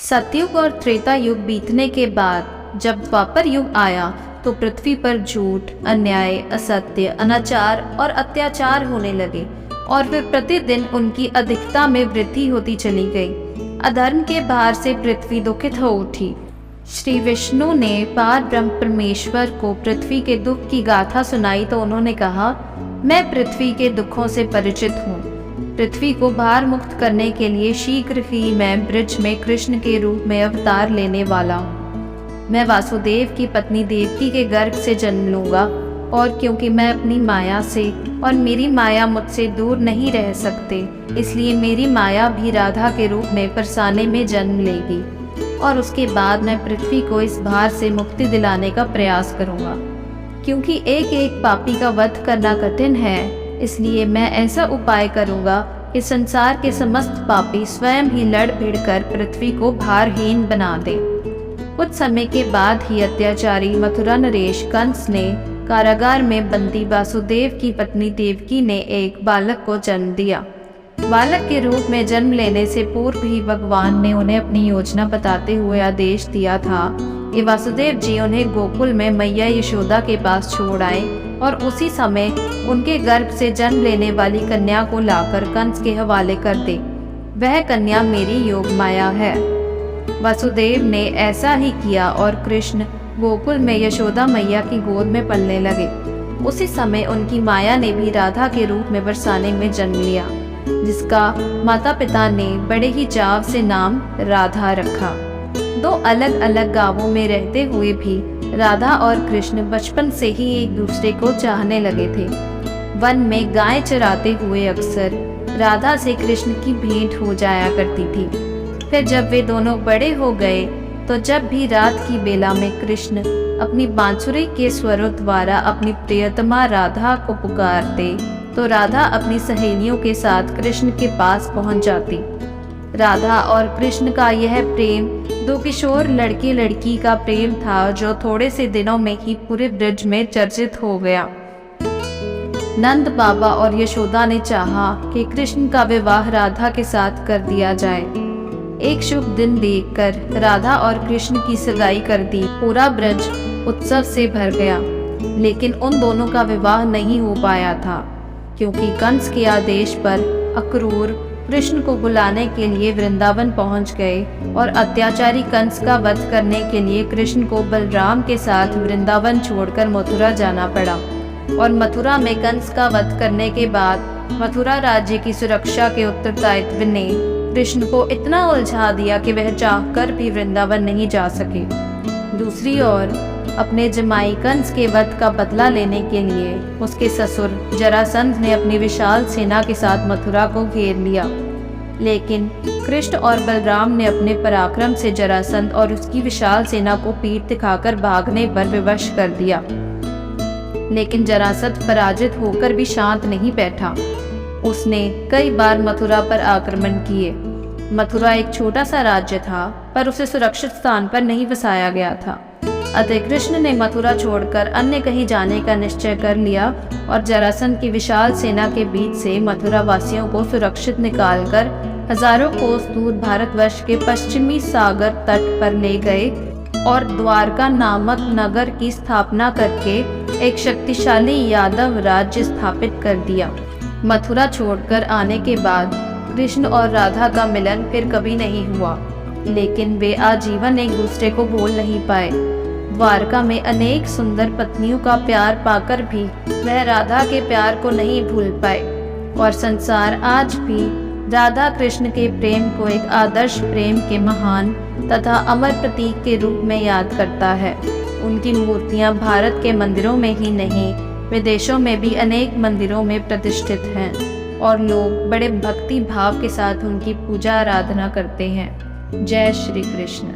सतयुग और त्रेता युग बीतने के बाद जब द्वापर युग आया तो पृथ्वी पर झूठ, अन्याय, असत्य, अनाचार और अत्याचार होने लगे और फिर प्रतिदिन उनकी अधिकता में वृद्धि होती चली गई। अधर्म के भार से पृथ्वी दुखित हो उठी। श्री विष्णु ने पार ब्रह्म परमेश्वर को पृथ्वी के दुख की गाथा सुनाई तो उन्होंने कहा, मैं पृथ्वी के दुखों से परिचित हूँ। पृथ्वी को भार मुक्त करने के लिए शीघ्र ही मैं ब्रज में कृष्ण के रूप में अवतार लेने वाला हूँ। मैं वासुदेव की पत्नी देवकी के गर्भ से जन्म लूंगा और क्योंकि मैं अपनी माया से और मेरी माया मुझसे दूर नहीं रह सकते, इसलिए मेरी माया भी राधा के रूप में परसाने में जन्म लेगी और उसके बाद मैं पृथ्वी को इस भार से मुक्ति दिलाने का प्रयास करूंगा। क्योंकि एक एक पापी का वध करना कठिन है, इसलिए मैं ऐसा उपाय करूंगा कि संसार के समस्त पापी स्वयं ही लड़ भिड़ कर पृथ्वी को भारहीन बना दें। कुछ समय के बाद ही अत्याचारी मथुरा नरेश कंस ने कारागार में बंदी वासुदेव की पत्नी देवकी ने एक बालक को जन्म दिया। बालक के रूप में जन्म लेने से पूर्व ही भगवान ने उन्हें अपनी योजना बताते हुए आदेश दिया था कि वासुदेव जी उन्हें गोकुल में मैया यशोदा के पास छोड़ आए और उसी समय उनके गर्भ से जन्म लेने वाली कन्या को लाकर कंस के हवाले कर दे। वह कन्या मेरी योग माया है। वासुदेव ने ऐसा ही किया और कृष्ण गोकुल में यशोदा मैया की गोद में पलने लगे। उसी समय उनकी माया ने भी राधा के रूप में बरसाने में जन्म लिया, जिसका माता पिता ने बड़े ही चाव से नाम राधा रखा। दो अलग अलग गांवों में रहते हुए भी राधा और कृष्ण बचपन से ही एक दूसरे को चाहने लगे थे। वन में गाय चराते हुए अक्सर राधा से कृष्ण की भेंट हो जाया करती थी। फिर जब वे दोनों बड़े हो गए तो जब भी रात की बेला में कृष्ण अपनी बांसुरी के स्वरों द्वारा अपनी प्रियतमा राधा को पुकारते तो राधा अपनी सहेलियों के साथ कृष्ण के पास पहुंच जाती। राधा और कृष्ण का यह प्रेम दो किशोर लड़के लड़की का प्रेम था, जो थोड़े से दिनों में ही पूरे ब्रज में चर्चित हो गया। नंद बाबा और यशोदा ने चाहा कि कृष्ण का विवाह राधा के साथ कर दिया जाए। एक शुभ दिन देखकर राधा और कृष्ण की सगाई कर दी। पूरा ब्रज उत्सव से भर गया, लेकिन उन दोनों का विवाह नहीं हो पाया था, क्योंकि कंस के आदेश पर अक्रूर कृष्ण को बुलाने के लिए वृंदावन पहुंच गए और अत्याचारी कंस का वध करने के लिए कृष्ण को बलराम के साथ वृंदावन छोड़कर मथुरा जाना पड़ा। और मथुरा में कंस का वध करने के बाद मथुरा राज्य की सुरक्षा के उत्तरदायित्व ने कृष्ण को इतना उलझा दिया कि वह चाहकर भी वृंदावन नहीं जा सके। दूसरी ओर अपने जमाई कंस के वध का बदला लेने के लिए उसके ससुर जरासंध ने अपनी विशाल सेना के साथ मथुरा को घेर लिया, लेकिन कृष्ण और बलराम ने अपने पराक्रम से जरासंध और उसकी विशाल सेना को पीठ दिखाकर भागने पर विवश कर दिया। लेकिन जरासंध पराजित होकर भी शांत नहीं बैठा। उसने कई बार मथुरा पर आक्रमण किए। मथुरा एक छोटा सा राज्य था, पर उसे सुरक्षित स्थान पर नहीं बसाया गया था। अतः कृष्ण ने मथुरा छोड़कर अन्य कहीं जाने का निश्चय कर लिया और जरासंध की विशाल सेना के बीच से मथुरा वासियों को सुरक्षित निकालकर हजारों कोस दूर भारतवर्ष के पश्चिमी सागर तट पर ले गए और द्वारका नामक नगर की स्थापना करके एक शक्तिशाली यादव राज्य स्थापित कर दिया। मथुरा छोड़कर आने के बाद कृष्ण और राधा का मिलन फिर कभी नहीं हुआ, लेकिन वे आजीवन एक दूसरे को भूल नहीं पाए। द्वारका में अनेक सुंदर पत्नियों का प्यार पाकर भी वह राधा के प्यार को नहीं भूल पाए और संसार आज भी राधा कृष्ण के प्रेम को एक आदर्श प्रेम के महान तथा अमर प्रतीक के रूप में याद करता है। उनकी मूर्तियां भारत के मंदिरों में ही नहीं, विदेशों में भी अनेक मंदिरों में प्रतिष्ठित हैं और लोग बड़े भक्ति भाव के साथ उनकी पूजा आराधना करते हैं। जय श्री कृष्ण।